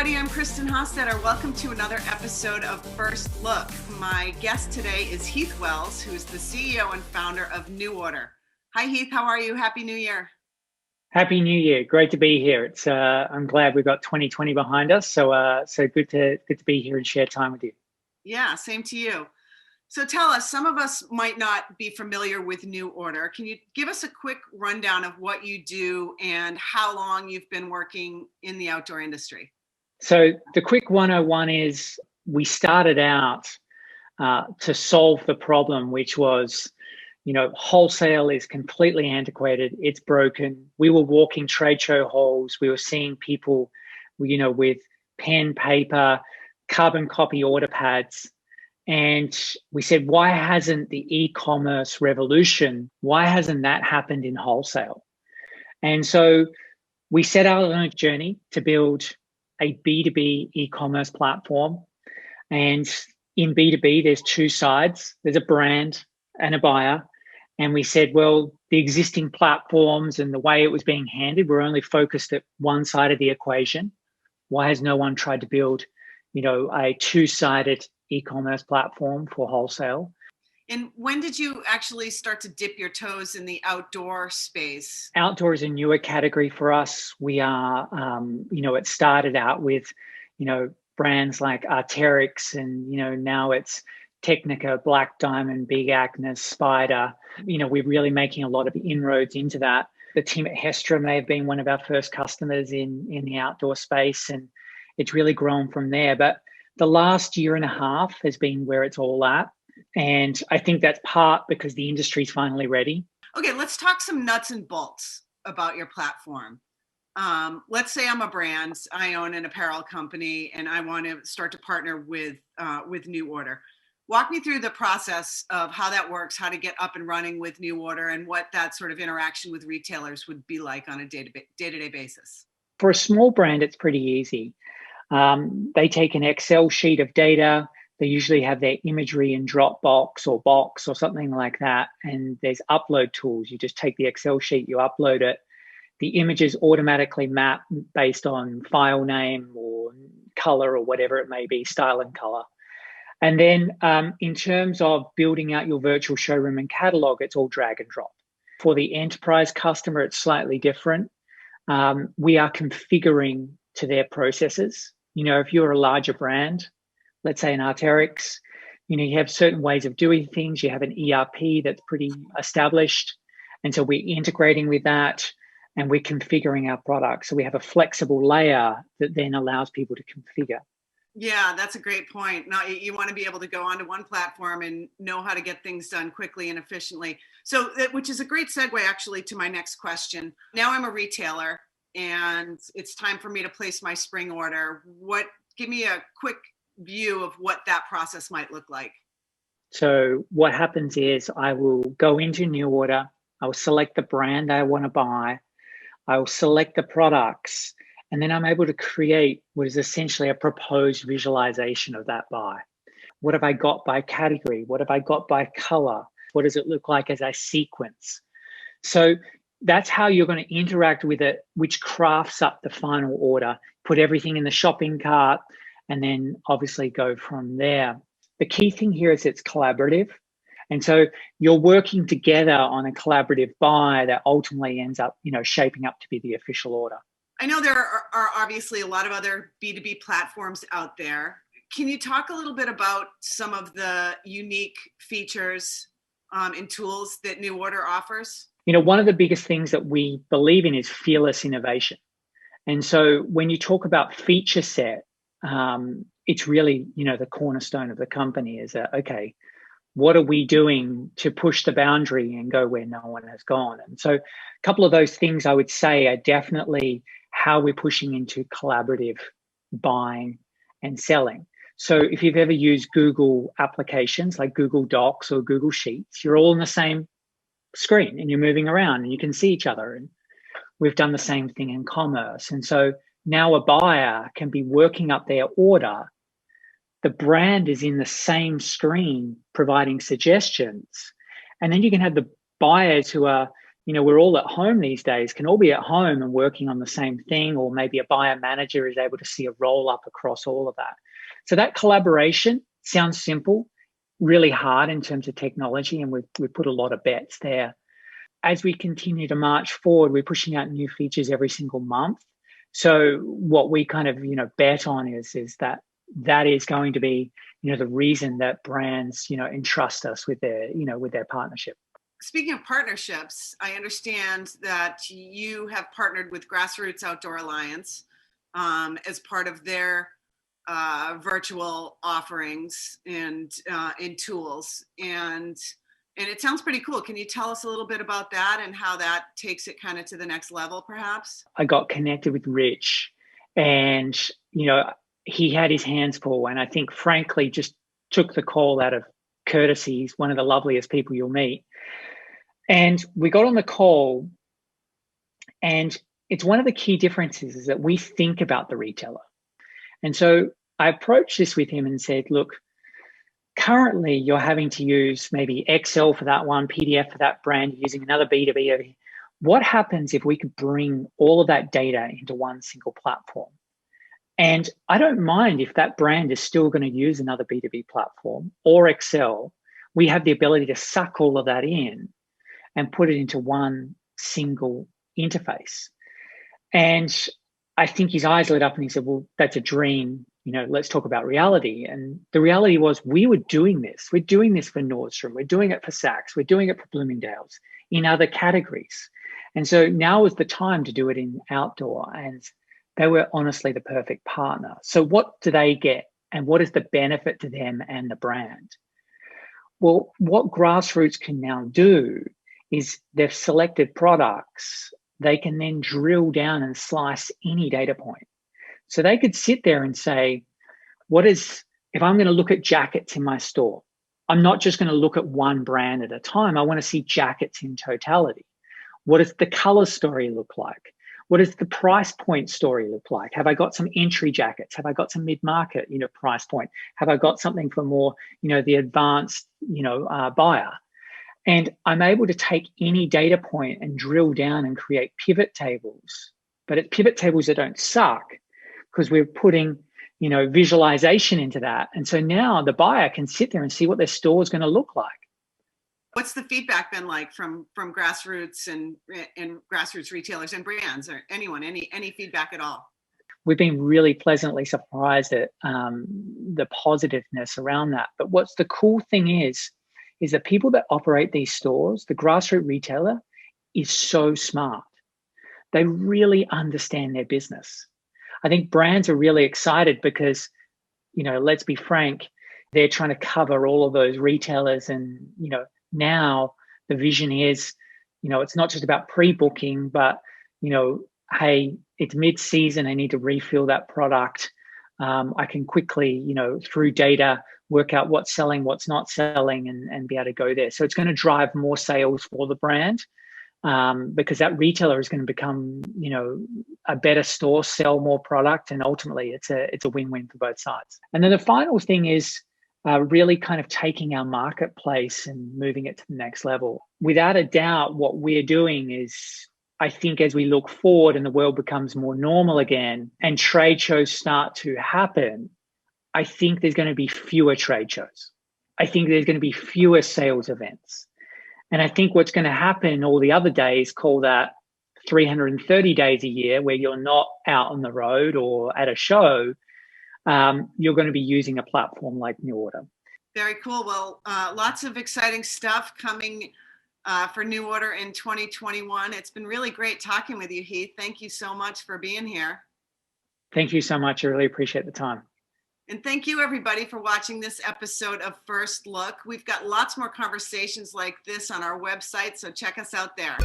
everybody. I'm Kristin Hostetter. Welcome to another episode of First Look. My guest today is Heath Wells, who's the CEO and founder of NuORDER. Hi, Heath. How are you? Happy New Year. Happy New Year. Great to be here. I'm glad we've got 2020 behind us. So good to be here and share time with you. Yeah, same to you. So tell us, some of us might not be familiar with NuORDER. Can you give us a quick rundown of what you do and how long you've been working in the outdoor industry? So the quick 101 is we started out to solve the problem, which was, wholesale is completely antiquated. It's broken. We were walking trade show halls. We were seeing people, with pen, paper, carbon copy order pads. And we said, why hasn't the e-commerce revolution, why hasn't that happened in wholesale? And so we set out on a journey to build a B2B e-commerce platform. And in B2B, there's two sides. There's a brand and a buyer. And we said, well, the existing platforms and the way it was being handled, we're only focused at one side of the equation. Why has no one tried to build, a two-sided e-commerce platform for wholesale? And when did you actually start to dip your toes in the outdoor space? Outdoor is a newer category for us. We are, it started out with, brands like Arc'teryx, and, now it's Technica, Black Diamond, Big Agnes, Spider. We're really making a lot of inroads into that. The team at Hestra may have been one of our first customers in the outdoor space, and it's really grown from there. But the last year and a half has been where it's all at. And I think that's part because the industry's finally ready. Okay, let's talk some nuts and bolts about your platform. Let's say I'm a brand, I own an apparel company, and I want to start to partner with NuORDER. Walk me through the process of how that works, how to get up and running with NuORDER, and what that sort of interaction with retailers would be like on a day-to-day basis. For a small brand, it's pretty easy. They take an Excel sheet of data. They usually have their imagery in Dropbox or Box or something like that. And there's upload tools. You just take the Excel sheet, you upload it. The images automatically map based on file name or color or whatever it may be, style and color. And then in terms of building out your virtual showroom and catalog, it's all drag and drop. For the enterprise customer, it's slightly different. We are configuring to their processes. If you're a larger brand, let's say an Arc'teryx, you have certain ways of doing things. You have an ERP that's pretty established. And so we're integrating with that and we're configuring our product. So we have a flexible layer that then allows people to configure. Yeah, that's a great point. Now, you want to be able to go onto one platform and know how to get things done quickly and efficiently. So, which is a great segue actually to my next question. Now I'm a retailer and it's time for me to place my spring order. Give me a quick view of what that process might look like. So what happens is I will go into NuORDER. I will select the brand I want to buy. I will select the products. And then I'm able to create what is essentially a proposed visualization of that buy. What have I got by category? What have I got by color? What does it look like as I sequence? So that's how you're going to interact with it, which crafts up the final order, put everything in the shopping cart, and then obviously go from there. The key thing here is it's collaborative. And so you're working together on a collaborative buy that ultimately ends up, shaping up to be the official order. I know there are obviously a lot of other B2B platforms out there. Can you talk a little bit about some of the unique features and tools that NuORDER offers? One of the biggest things that we believe in is fearless innovation. And so when you talk about feature set, it's really, the cornerstone of the company is okay, what are we doing to push the boundary and go where no one has gone? And so a couple of those things I would say are definitely how we're pushing into collaborative buying and selling. So if you've ever used Google applications like Google Docs or Google Sheets, you're all on the same screen and you're moving around and you can see each other. And we've done the same thing in commerce. And so now a buyer can be working up their order. The brand is in the same screen providing suggestions. And then you can have the buyers who are we're all at home these days, can all be at home and working on the same thing, or maybe a buyer manager is able to see a roll up across all of that. So that collaboration sounds simple, really hard in terms of technology, and we've put a lot of bets there. As we continue to march forward, we're pushing out new features every single month. So what we kind of, bet on is that is going to be, the reason that brands, entrust us with their partnership. Speaking of partnerships, I understand that you have partnered with Grassroots Outdoor Alliance as part of their virtual offerings and tools, and it sounds pretty cool. Can you tell us a little bit about that and how that takes it kind of to the next level, perhaps? I got connected with Rich, and he had his hands full, and I think frankly just took the call out of courtesy. He's one of the loveliest people you'll meet. And we got on the call, and it's one of the key differences is that we think about the retailer. And so I approached this with him and said, look, currently you're having to use maybe Excel for that one, PDF for that brand, using another B2B. What happens if we could bring all of that data into one single platform? And I don't mind if that brand is still going to use another B2B platform or Excel. We have the ability to suck all of that in and put it into one single interface. And I think his eyes lit up and he said, well, that's a dream. Let's talk about reality. And the reality was we were doing this. We're doing this for Nordstrom. We're doing it for Saks. We're doing it for Bloomingdale's in other categories. And so now is the time to do it in outdoor. And they were honestly the perfect partner. So what do they get? And what is the benefit to them and the brand? Well, what Grassroots can now do is they've selected products. They can then drill down and slice any data point. So they could sit there and say, if I'm going to look at jackets in my store, I'm not just going to look at one brand at a time. I want to see jackets in totality. What does the color story look like? What does the price point story look like? Have I got some entry jackets? Have I got some mid-market, price point? Have I got something for more, the advanced, buyer? And I'm able to take any data point and drill down and create pivot tables, but it's pivot tables that don't suck because we're putting, visualization into that. And so now the buyer can sit there and see what their store is going to look like. What's the feedback been like from Grassroots and Grassroots retailers and brands, or anyone, any feedback at all? We've been really pleasantly surprised at the positiveness around that. But what's the cool thing is the people that operate these stores, the grassroots retailer is so smart. They really understand their business. I think brands are really excited because, let's be frank, they're trying to cover all of those retailers. And, now the vision is, it's not just about pre-booking, but, hey, it's mid-season, I need to refill that product. I can quickly, through data, work out what's selling, what's not selling, and be able to go there. So it's going to drive more sales for the brand because that retailer is going to become, a better store, sell more product, and ultimately it's a win-win for both sides. And then the final thing is really kind of taking our marketplace and moving it to the next level. Without a doubt, what we're doing is, I think as we look forward and the world becomes more normal again and trade shows start to happen, I think there's going to be fewer trade shows. I think there's going to be fewer sales events. And I think what's going to happen all the other days, call that 330 days a year where you're not out on the road or at a show, you're going to be using a platform like NuORDER. Very cool. Well, lots of exciting stuff coming for NuORDER in 2021. It's been really great talking with you, Heath. Thank you so much for being here. Thank you so much. I really appreciate the time. And thank you, everybody, for watching this episode of First Look. We've got lots more conversations like this on our website, so check us out there.